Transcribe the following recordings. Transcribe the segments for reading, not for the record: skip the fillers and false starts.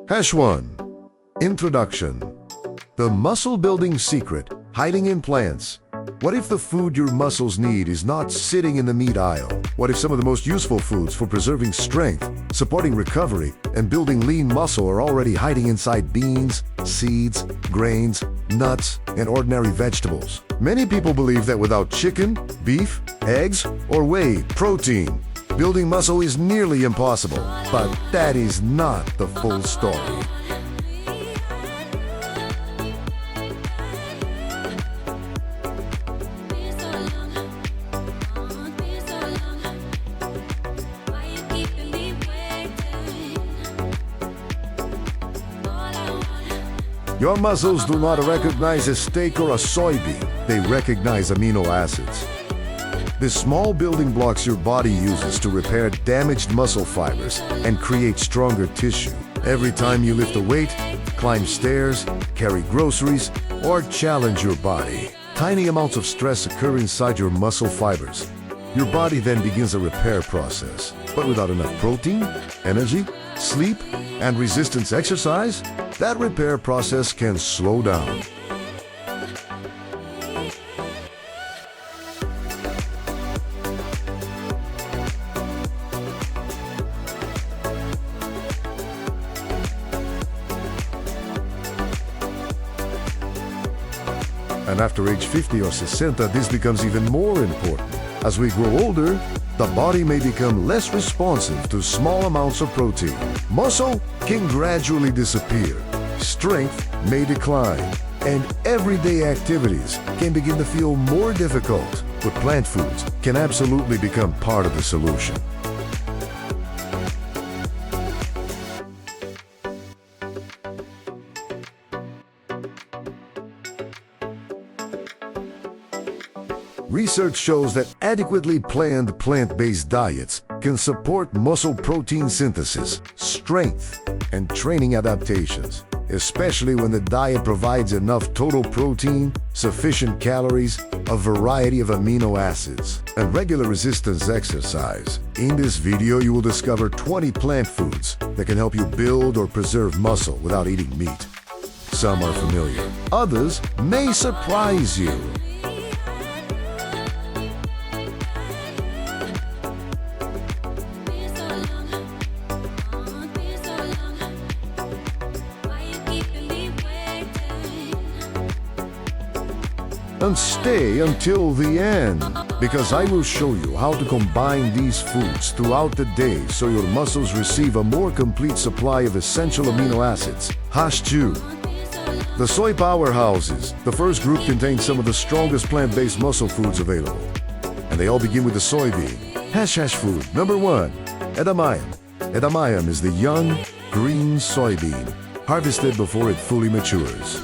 Hash 1. Introduction. The muscle-building secret hiding in plants. What if the food your muscles need is not sitting in the meat aisle? What if some of the most useful foods for preserving strength, supporting recovery, and building lean muscle are already hiding inside beans, seeds, grains, nuts, and ordinary vegetables? Many people believe that without chicken, beef, eggs, or whey protein, building muscle is nearly impossible. But that is not the full story. Your muscles do not recognize a steak or a soybean. They recognize amino acids. The small building blocks your body uses to repair damaged muscle fibers and create stronger tissue. Every time you lift a weight, climb stairs, carry groceries, or challenge your body, tiny amounts of stress occur inside your muscle fibers. Your body then begins a repair process. But without enough protein, energy, sleep, and resistance exercise, that repair process can slow down. And after age 50 or 60, this becomes even more important. As we grow older, the body may become less responsive to small amounts of protein. Muscle can gradually disappear, strength may decline, and everyday activities can begin to feel more difficult. But plant foods can absolutely become part of the solution. Research shows that adequately planned plant-based diets can support muscle protein synthesis, strength, and training adaptations, especially when the diet provides enough total protein, sufficient calories, a variety of amino acids, and regular resistance exercise. In this video, you will discover 20 plant foods that can help you build or preserve muscle without eating meat. Some are familiar, others may surprise you. And stay until the end, because I will show you how to combine these foods throughout the day so your muscles receive a more complete supply of essential amino acids. Hash 2. The soy powerhouses. The first group contains some of the strongest plant-based muscle foods available, and they all begin with the soybean. Hash food. Number 1. Edamame. Edamame is the young, green soybean, harvested before it fully matures.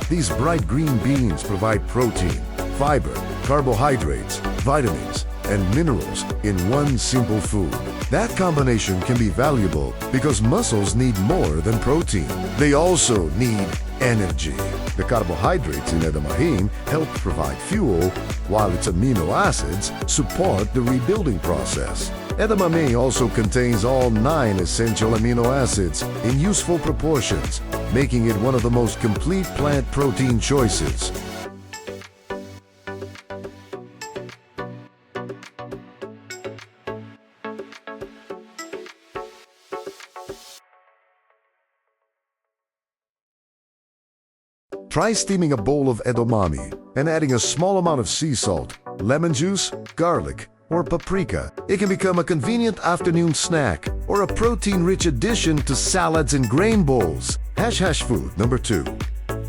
These bright green beans provide protein, fiber, carbohydrates, vitamins, and minerals in one simple food. That combination can be valuable because muscles need more than protein. They also need energy. The carbohydrates in edamame help provide fuel, while its amino acids support the rebuilding process. Edamame also contains all 9 essential amino acids in useful proportions, making it one of the most complete plant protein choices. Try steaming a bowl of edamame and adding a small amount of sea salt, lemon juice, garlic, or paprika. It can become a convenient afternoon snack or a protein-rich addition to salads and grain bowls. Hash food. Number 2.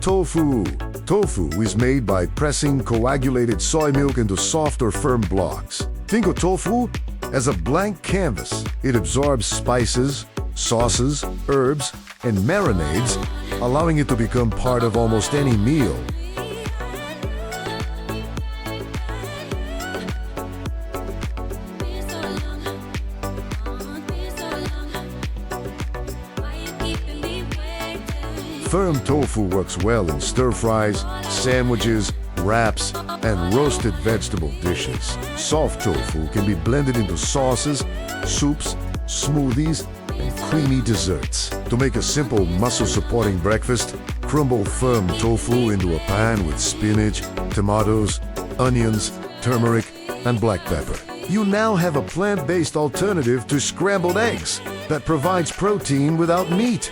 Tofu. Tofu is made by pressing coagulated soy milk into soft or firm blocks. Think of tofu as a blank canvas. It absorbs spices, sauces, herbs, and marinades, allowing it to become part of almost any meal. Firm tofu works well in stir-fries, sandwiches, wraps, and roasted vegetable dishes. Soft tofu can be blended into sauces, soups, smoothies, and creamy desserts. To make a simple muscle-supporting breakfast, crumble firm tofu into a pan with spinach, tomatoes, onions, turmeric, and black pepper. You now have a plant-based alternative to scrambled eggs that provides protein without meat.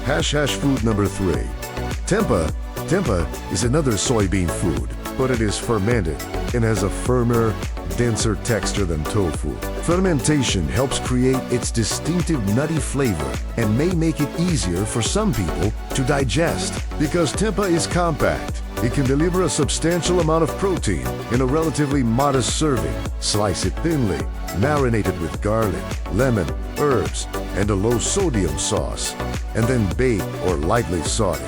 Hash food number 3. Tempeh. Tempeh is another soybean food, but it is fermented and has a firmer, denser texture than tofu. Fermentation helps create its distinctive nutty flavor and may make it easier for some people to digest. Because tempeh is compact, it can deliver a substantial amount of protein in a relatively modest serving. Slice it thinly, marinate it with garlic, lemon, herbs, and a low-sodium sauce, and then bake or lightly saute.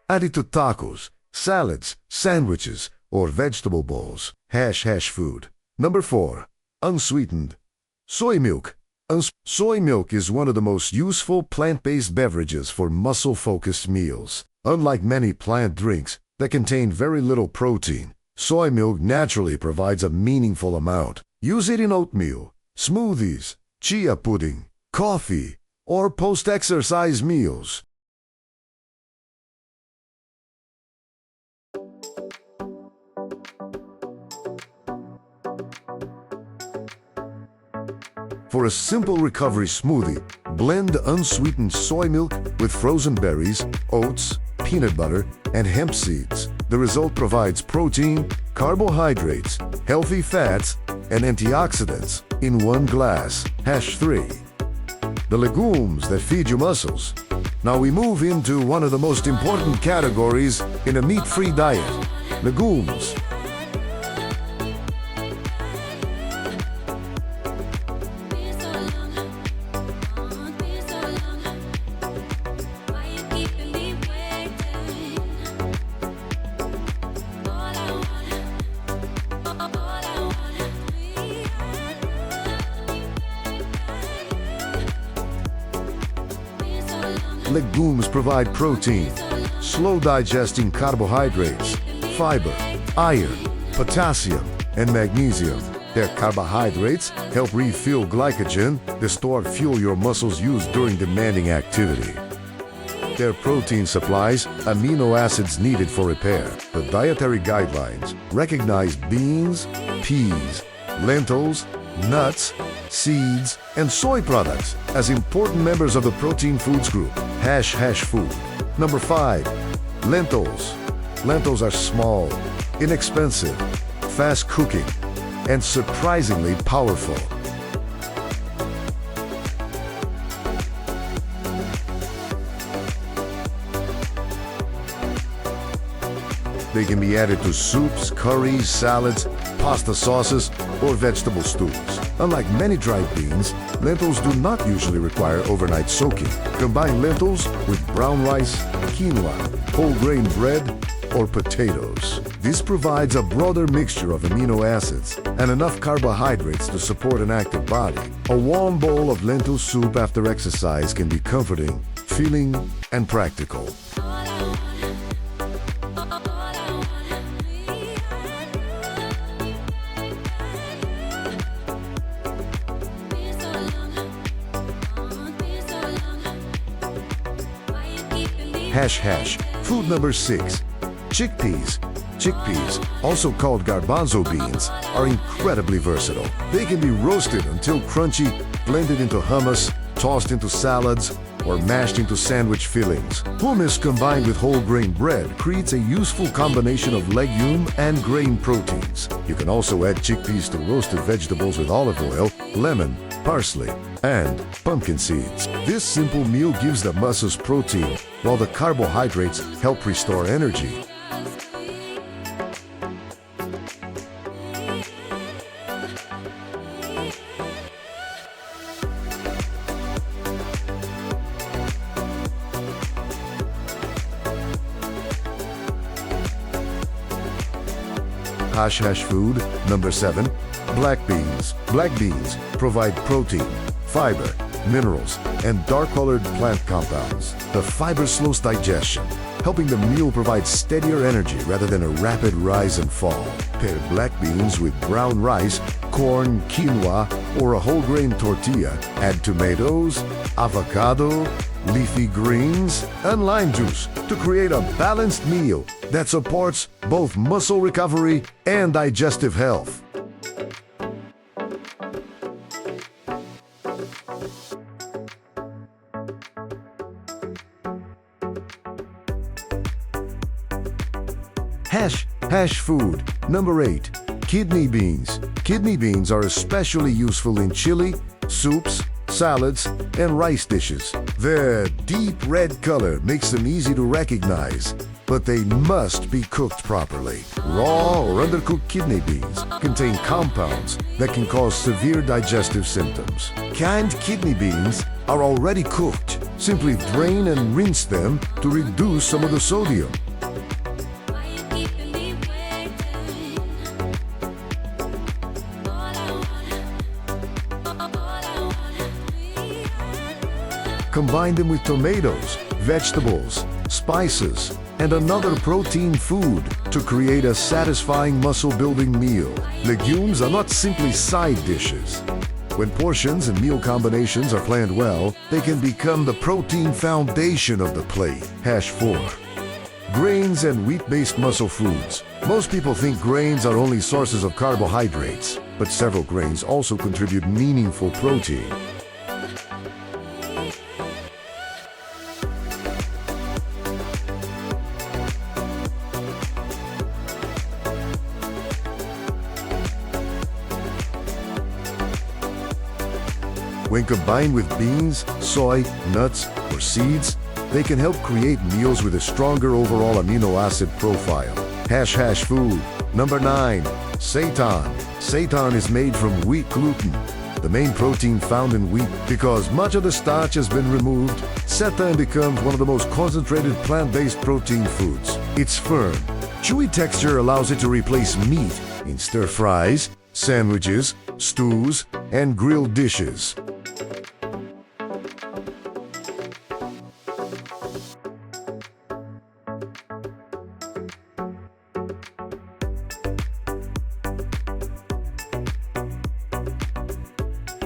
Add it to tacos, salads, sandwiches, or vegetable bowls. Hash food. Number 4. Unsweetened. Soy milk. Soy milk is one of the most useful plant-based beverages for muscle-focused meals. Unlike many plant drinks that contain very little protein, soy milk naturally provides a meaningful amount. Use it in oatmeal, smoothies, chia pudding, coffee, or post-exercise meals. For a simple recovery smoothie, blend unsweetened soy milk with frozen berries, oats, peanut butter, and hemp seeds. The result provides protein, carbohydrates, healthy fats, and antioxidants in one glass. Hash 3. The legumes that feed your muscles. Now we move into one of the most important categories in a meat-free diet: legumes. Legumes provide protein, slow-digesting carbohydrates, fiber, iron, potassium, and magnesium. Their carbohydrates help refill glycogen, the stored fuel your muscles use during demanding activity. Their protein supplies amino acids needed for repair. The dietary guidelines recognize beans, peas, lentils, nuts, seeds, and soy products as important members of the protein foods group. Hash food. Number 5. Lentils. Lentils are small, inexpensive, fast cooking, and surprisingly powerful. They can be added to soups, curries, salads, pasta sauces, or vegetable stews. Unlike many dried beans, lentils do not usually require overnight soaking. Combine lentils with brown rice, quinoa, whole grain bread, or potatoes. This provides a broader mixture of amino acids and enough carbohydrates to support an active body. A warm bowl of lentil soup after exercise can be comforting, filling, and practical. Hash. Food number 6. Chickpeas. Chickpeas, also called garbanzo beans, are incredibly versatile. They can be roasted until crunchy, blended into hummus, tossed into salads, or mashed into sandwich fillings. Hummus combined with whole grain bread creates a useful combination of legume and grain proteins. You can also add chickpeas to roasted vegetables with olive oil, lemon, parsley, and pumpkin seeds. This simple meal gives the muscles protein, while the carbohydrates help restore energy. Hash food. Number 7. Black beans. Black beans provide protein, fiber, minerals, and dark-colored plant compounds. The fiber slows digestion, helping the meal provide steadier energy rather than a rapid rise and fall. Pair black beans with brown rice, corn, quinoa, or a whole grain tortilla. Add tomatoes, avocado, leafy greens, and lime juice to create a balanced meal that supports both muscle recovery and digestive health. Hash food. Number 8. Kidney beans. Kidney beans are especially useful in chili, soups, salads, and rice dishes. Their deep red color makes them easy to recognize, but they must be cooked properly. Raw or undercooked kidney beans contain compounds that can cause severe digestive symptoms. Canned kidney beans are already cooked. Simply drain and rinse them to reduce some of the sodium. Combine them with tomatoes, vegetables, spices, and another protein food to create a satisfying muscle-building meal. Legumes are not simply side dishes. When portions and meal combinations are planned well, they can become the protein foundation of the plate. Hash 4. Grains and wheat-based muscle foods. Most people think grains are only sources of carbohydrates, but several grains also contribute meaningful protein. When combined with beans, soy, nuts, or seeds, they can help create meals with a stronger overall amino acid profile. Hash food. Number 9. Seitan. Seitan is made from wheat gluten, the main protein found in wheat. Because much of the starch has been removed, seitan becomes one of the most concentrated plant-based protein foods. Its firm, chewy texture allows it to replace meat in stir-fries, sandwiches, stews, and grilled dishes.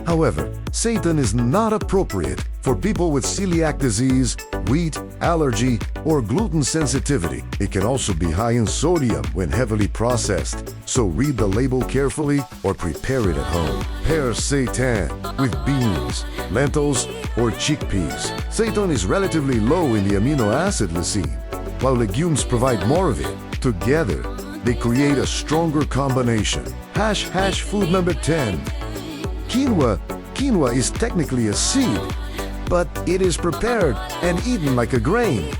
However, seitan is not appropriate for people with celiac disease, wheat allergy, or gluten sensitivity. It can also be high in sodium when heavily processed, so read the label carefully or prepare it at home. Pair seitan with beans, lentils, or chickpeas. Seitan is relatively low in the amino acid lysine, while legumes provide more of it. Together, they create a stronger combination. Hash food number 10. Quinoa is technically a seed, but it is prepared and eaten like a grain.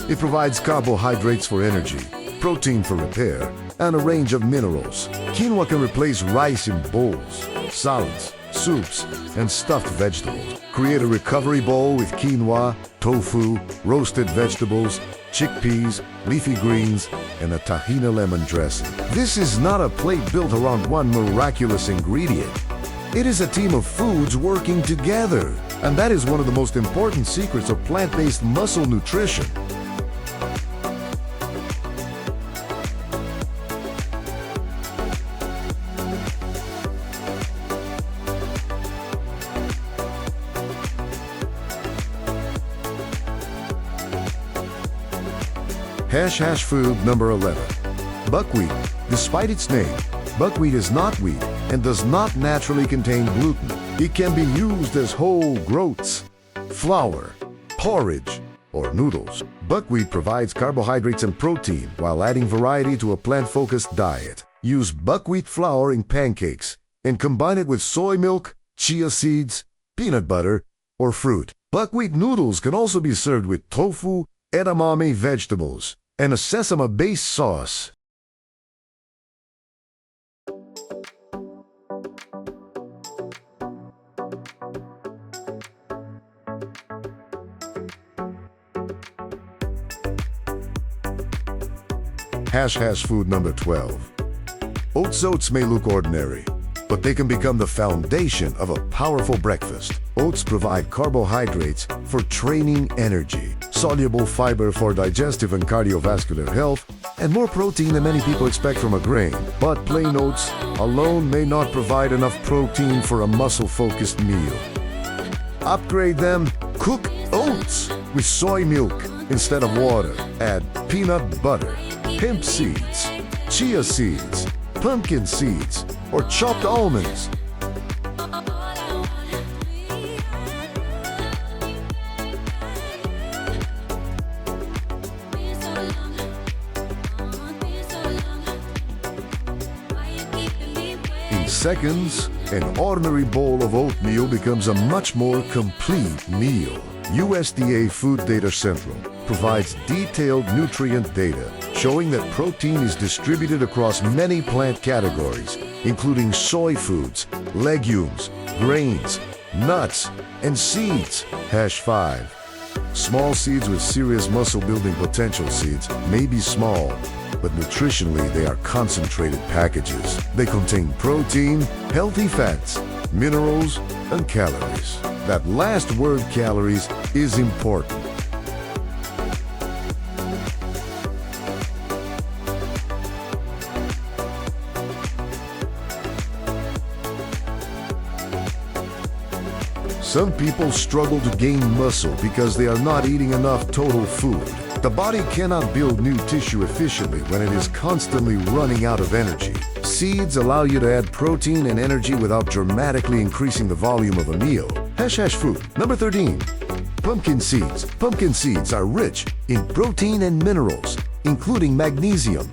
It provides carbohydrates for energy, protein for repair, and a range of minerals. Quinoa can replace rice in bowls, salads, soups, and stuffed vegetables. Create a recovery bowl with quinoa, tofu, roasted vegetables, chickpeas, leafy greens, and a tahina lemon dressing. This is not a plate built around one miraculous ingredient. It is a team of foods working together, and that is one of the most important secrets of plant-based muscle nutrition. Hash food number 11. Buckwheat. Despite its name, buckwheat is not wheat and does not naturally contain gluten. It can be used as whole groats, flour, porridge, or noodles. Buckwheat provides carbohydrates and protein while adding variety to a plant-focused diet. Use buckwheat flour in pancakes and combine it with soy milk, chia seeds, peanut butter, or fruit. Buckwheat noodles can also be served with tofu, edamame vegetables, and a sesame-based sauce. Food number 12. Oats may look ordinary, but they can become the foundation of a powerful breakfast. Oats provide carbohydrates for training energy, soluble fiber for digestive and cardiovascular health, and more protein than many people expect from a grain. But plain oats alone may not provide enough protein for a muscle-focused meal. Upgrade them. Cook oats with soy milk instead of water. Add peanut butter, hemp seeds, chia seeds, pumpkin seeds, or chopped almonds. In seconds, an ordinary bowl of oatmeal becomes a much more complete meal. USDA Food Data Central provides detailed nutrient data showing that protein is distributed across many plant categories, including soy foods, legumes, grains, nuts, and seeds. #5. Small seeds with serious muscle-building potential. Seeds may be small, but nutritionally they are concentrated packages. They contain protein, healthy fats, minerals, and calories. That last word, calories, is important. Some people struggle to gain muscle because they are not eating enough total food. The body cannot build new tissue efficiently when it is constantly running out of energy. Seeds allow you to add protein and energy without dramatically increasing the volume of a meal. Food number 13. Pumpkin seeds. Pumpkin seeds are rich in protein and minerals, including magnesium.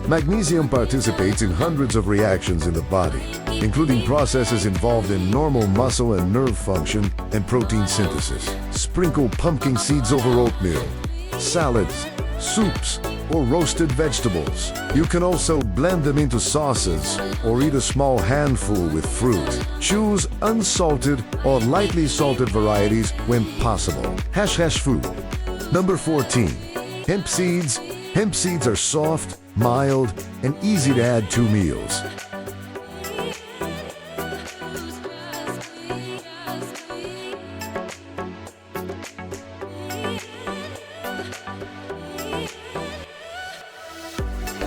Magnesium participates in hundreds of reactions in the body, including processes involved in normal muscle and nerve function and protein synthesis. Sprinkle pumpkin seeds over oatmeal, salads, soups, or roasted vegetables. You can also blend them into sauces or eat a small handful with fruit. Choose unsalted or lightly salted varieties when possible. Food number 14. Hemp seeds. Hemp seeds are soft, mild, and easy to add to meals.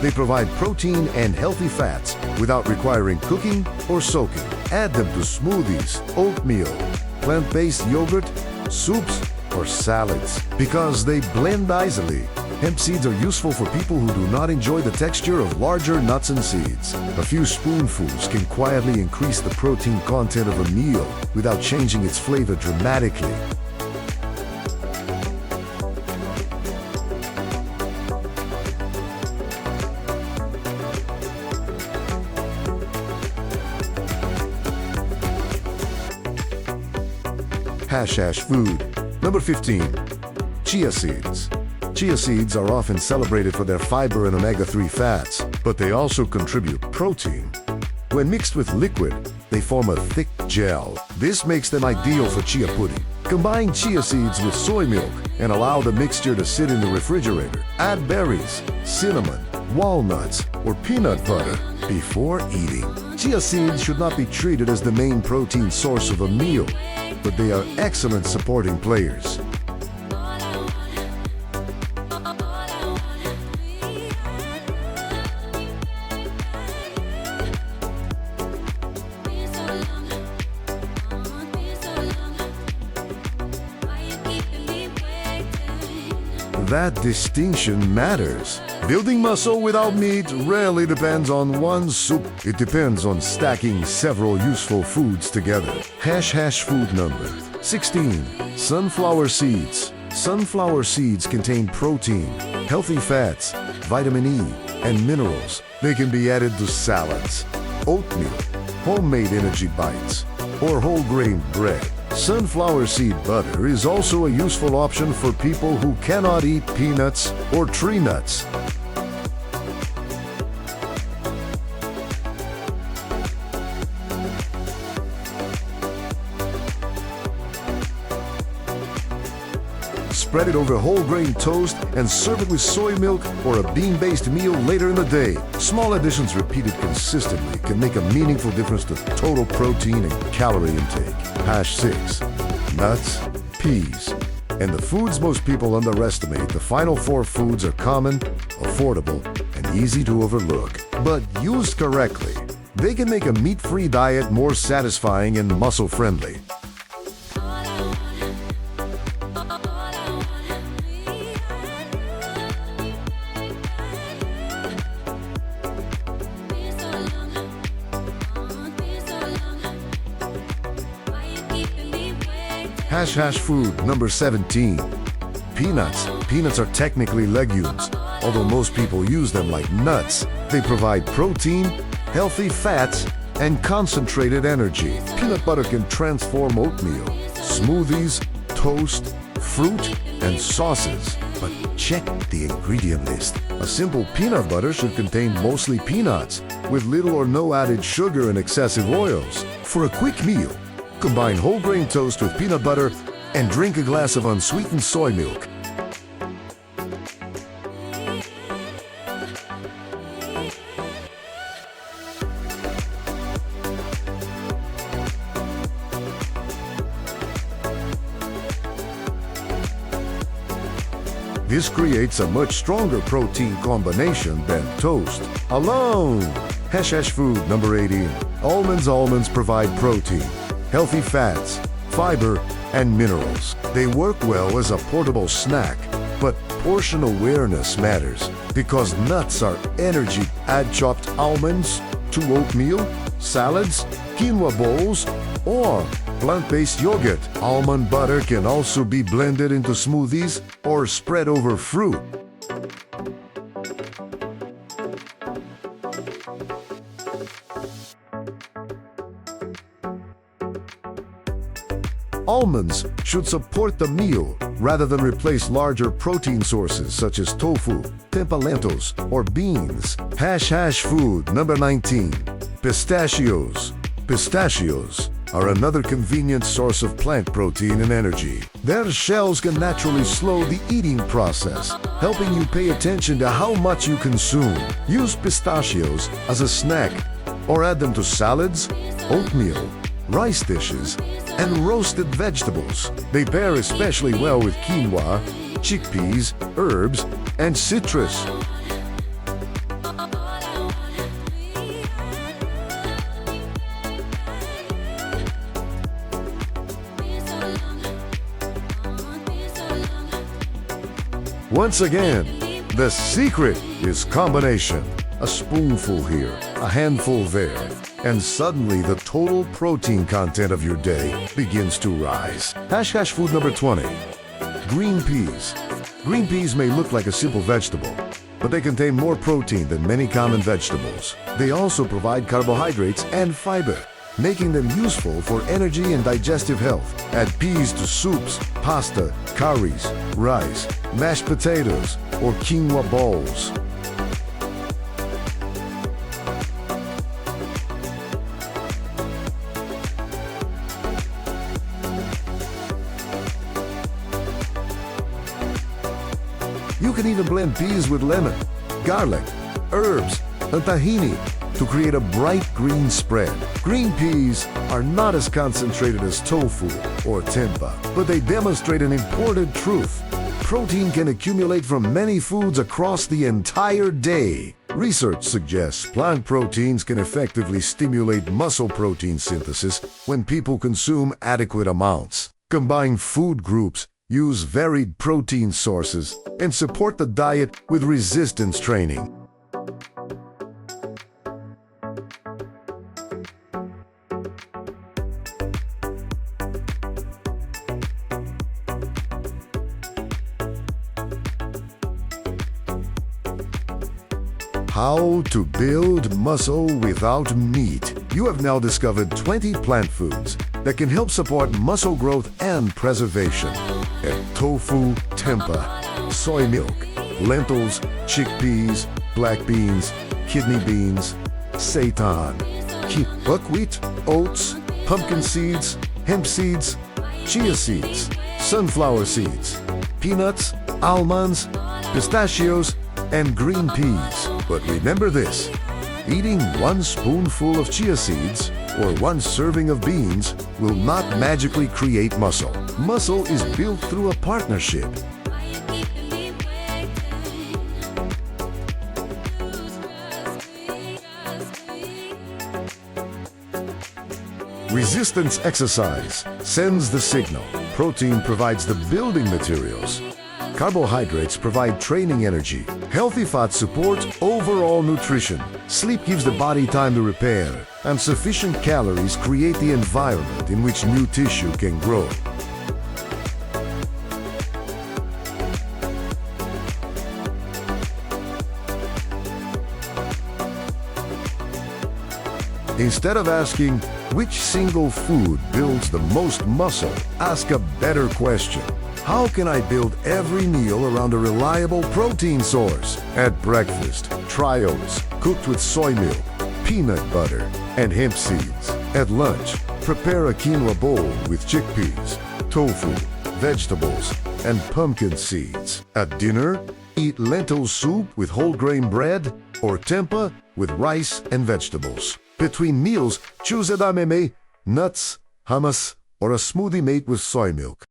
They provide protein and healthy fats without requiring cooking or soaking. Add them to smoothies, oatmeal, plant-based yogurt, soups, or salads. Because they blend easily, hemp seeds are useful for people who do not enjoy the texture of larger nuts and seeds. A few spoonfuls can quietly increase the protein content of a meal without changing its flavor dramatically. Food number 15. Chia seeds. Chia seeds are often celebrated for their fiber and omega-3 fats, but they also contribute protein. When mixed with liquid, they form a thick gel. This makes them ideal for chia pudding. Combine chia seeds with soy milk and allow the mixture to sit in the refrigerator. Add berries, cinnamon, walnuts, or peanut butter before eating. Chia seeds should not be treated as the main protein source of a meal, but they are excellent supporting players. That distinction matters. Building muscle without meat rarely depends on one soup. It depends on stacking several useful foods together. Food number 16. Sunflower seeds. Sunflower seeds contain protein, healthy fats, vitamin E, and minerals. They can be added to salads, oatmeal, homemade energy bites, or whole grain bread. Sunflower seed butter is also a useful option for people who cannot eat peanuts or tree nuts. spread it over whole grain toast, and serve it with soy milk or a bean-based meal later in the day. Small additions repeated consistently can make a meaningful difference to total protein and calorie intake. Hash 6. Nuts, peas, and the foods most people underestimate. The final 4 foods are common, affordable, and easy to overlook. But used correctly, they can make a meat-free diet more satisfying and muscle-friendly. Hash food number 17. Peanuts. Peanuts are technically legumes. Although most people use them like nuts, they provide protein, healthy fats, and concentrated energy. Peanut butter can transform oatmeal, smoothies, toast, fruit, and sauces. But check the ingredient list. A simple peanut butter should contain mostly peanuts, with little or no added sugar and excessive oils. For a quick meal, combine whole grain toast with peanut butter and drink a glass of unsweetened soy milk. This creates a much stronger protein combination than toast alone. Hash food number 18. Almonds. Almonds provide protein, healthy fats, fiber, and minerals. They work well as a portable snack, but portion awareness matters because nuts are energy. Add chopped almonds to oatmeal, salads, quinoa bowls, or plant-based yogurt. Almond butter can also be blended into smoothies or spread over fruit. Almonds should support the meal rather than replace larger protein sources such as tofu, tempeh lentils, or beans. Hash food number 19. Pistachios. Pistachios are another convenient source of plant protein and energy. Their shells can naturally slow the eating process, helping you pay attention to how much you consume. Use pistachios as a snack or add them to salads, oatmeal, rice dishes, and roasted vegetables. They pair especially well with quinoa, chickpeas, herbs, and citrus. Once again, the secret is combination. A spoonful here, a handful there, and suddenly the total protein content of your day begins to rise. Hash food number 20. Green peas. Green peas may look like a simple vegetable, but they contain more protein than many common vegetables. They also provide carbohydrates and fiber, making them useful for energy and digestive health. Add peas to soups, pasta, curries, rice, mashed potatoes, or quinoa bowls. You can even blend peas with lemon, garlic, herbs, and tahini to create a bright green spread. Green peas are not as concentrated as tofu or tempeh, but they demonstrate an important truth. Protein can accumulate from many foods across the entire day. Research suggests plant proteins can effectively stimulate muscle protein synthesis when people consume adequate amounts. Combine food groups, use varied protein sources, and support the diet with resistance training. How to build muscle without meat. You have now discovered 20 plant foods that can help support muscle growth and preservation. And tofu, tempeh, soy milk, lentils, chickpeas, black beans, kidney beans, seitan, buckwheat, oats, pumpkin seeds, hemp seeds, chia seeds, sunflower seeds, peanuts, almonds, pistachios, and green peas. But remember this, eating 1 spoonful of chia seeds or 1 serving of beans will not magically create muscle. Muscle is built through a partnership. Resistance exercise sends the signal. Protein provides the building materials. Carbohydrates provide training energy. Healthy fats support overall nutrition. Sleep gives the body time to repair, and sufficient calories create the environment in which new tissue can grow. Instead of asking which single food builds the most muscle, ask a better question. How can I build every meal around a reliable protein source? At breakfast, try oats cooked with soy milk, peanut butter, and hemp seeds. At lunch, prepare a quinoa bowl with chickpeas, tofu, vegetables, and pumpkin seeds. At dinner, eat lentil soup with whole grain bread or tempeh with rice and vegetables. Between meals, choose edamame, nuts, hummus, or a smoothie made with soy milk.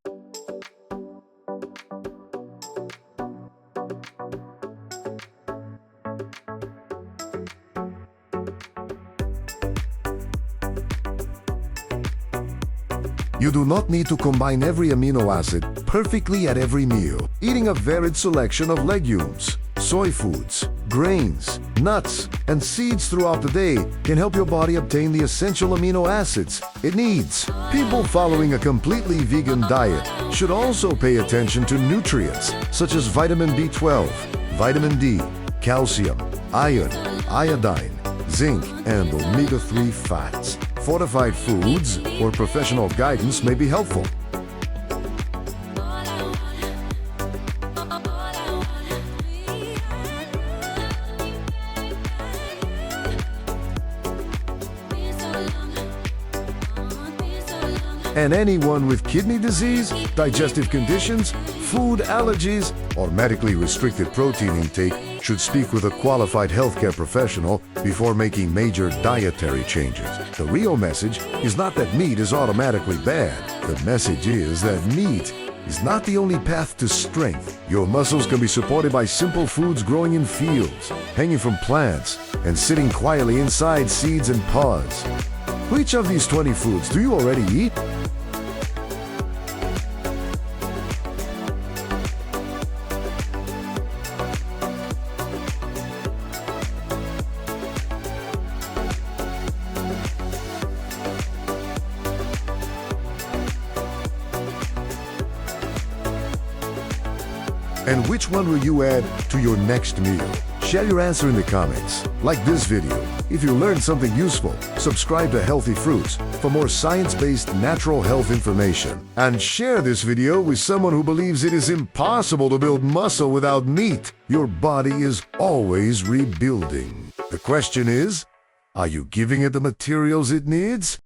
You do not need to combine every amino acid perfectly at every meal. Eating a varied selection of legumes, soy foods, grains, nuts, and seeds throughout the day can help your body obtain the essential amino acids it needs. People following a completely vegan diet should also pay attention to nutrients such as vitamin B12, vitamin D, calcium, iron, iodine, zinc, and omega-3 fats. Fortified foods or professional guidance may be helpful. And anyone with kidney disease, digestive conditions, food allergies, or medically restricted protein intake should speak with a qualified healthcare professional before making major dietary changes. The real message is not that meat is automatically bad. The message is that meat is not the only path to strength. Your muscles can be supported by simple foods growing in fields, hanging from plants, and sitting quietly inside seeds and pods. Which of these 20 foods do you already eat? And which one will you add to your next meal? Share your answer in the comments. Like this video if you learned something useful. Subscribe to Healthy Fruits for more science-based natural health information. And share this video with someone who believes it is impossible to build muscle without meat. Your body is always rebuilding. The question is, are you giving it the materials it needs?